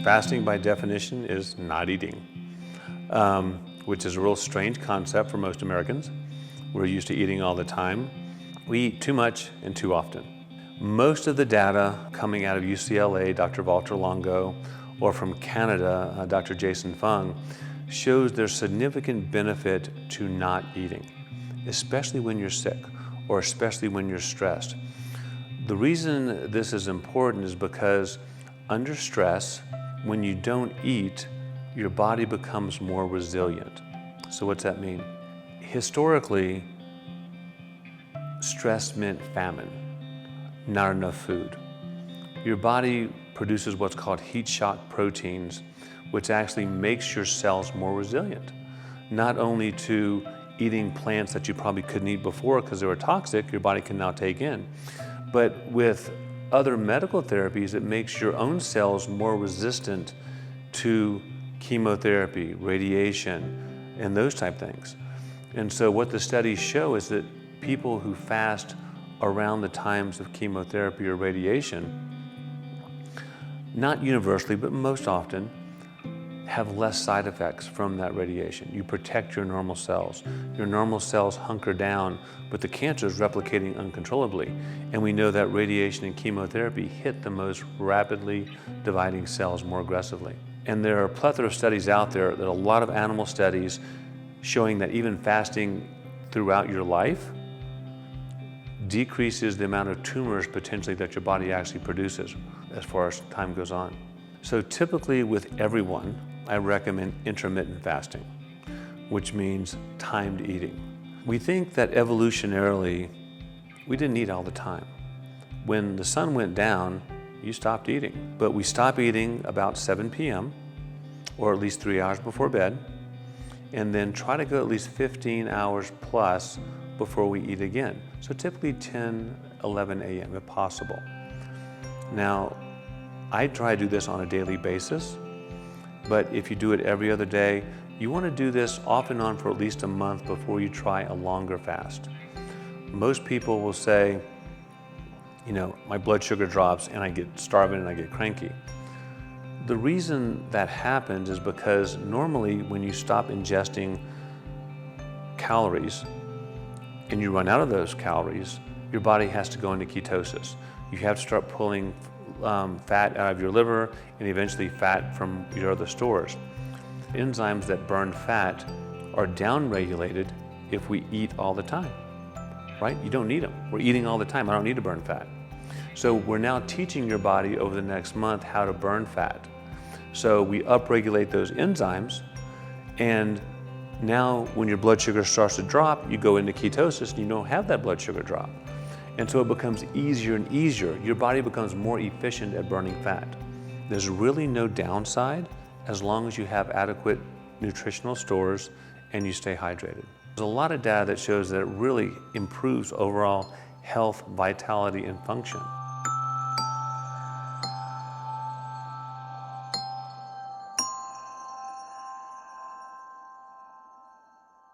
Fasting by definition is not eating, which is a real strange concept for most Americans. We're used to eating all the time. We eat too much and too often. Most of the data coming out of UCLA, Dr. Walter Longo, or from Canada, Dr. Jason Fung, shows there's significant benefit to not eating, especially when you're sick or especially when you're stressed. The reason this is important is because under stress, when you don't eat, your body becomes more resilient. So what's that mean? Historically, stress meant famine, not enough food. Your body produces what's called heat shock proteins, which actually makes your cells more resilient. Not only to eating plants that you probably couldn't eat before because they were toxic, your body can now take in, but with other medical therapies, it makes your own cells more resistant to chemotherapy, radiation, and those type things. And so what the studies show is that people who fast around the times of chemotherapy or radiation, not universally, but most often, have less side effects from that radiation. You protect your normal cells. Your normal cells hunker down, but the cancer is replicating uncontrollably. And we know that radiation and chemotherapy hit the most rapidly dividing cells more aggressively. And there are a plethora of studies out there, a lot of animal studies showing that even fasting throughout your life decreases the amount of tumors potentially that your body actually produces as far as time goes on. So typically with everyone, I recommend intermittent fasting, which means timed eating. We think that evolutionarily, we didn't eat all the time. When the sun went down, you stopped eating. But we stop eating about 7 p.m., or at least 3 hours before bed, and then try to go at least 15 hours plus before we eat again. So typically 10, 11 a.m. if possible. Now, I try to do this on a daily basis, but if you do it every other day, you want to do this off and on for at least a month before you try a longer fast. Most people will say, you know, my blood sugar drops and I get starving and I get cranky. The reason that happens is because normally when you stop ingesting calories and you run out of those calories, your body has to go into ketosis. You have to start pulling fat out of your liver and eventually fat from your other stores. Enzymes that burn fat are downregulated if we eat all the time, right? You don't need them. We're eating all the time. I don't need to burn fat. So we're now teaching your body over the next month how to burn fat. So we upregulate those enzymes, and now when your blood sugar starts to drop, you go into ketosis and you don't have that blood sugar drop. And so it becomes easier and easier. Your body becomes more efficient at burning fat. There's really no downside as long as you have adequate nutritional stores and you stay hydrated. There's a lot of data that shows that it really improves overall health, vitality, and function.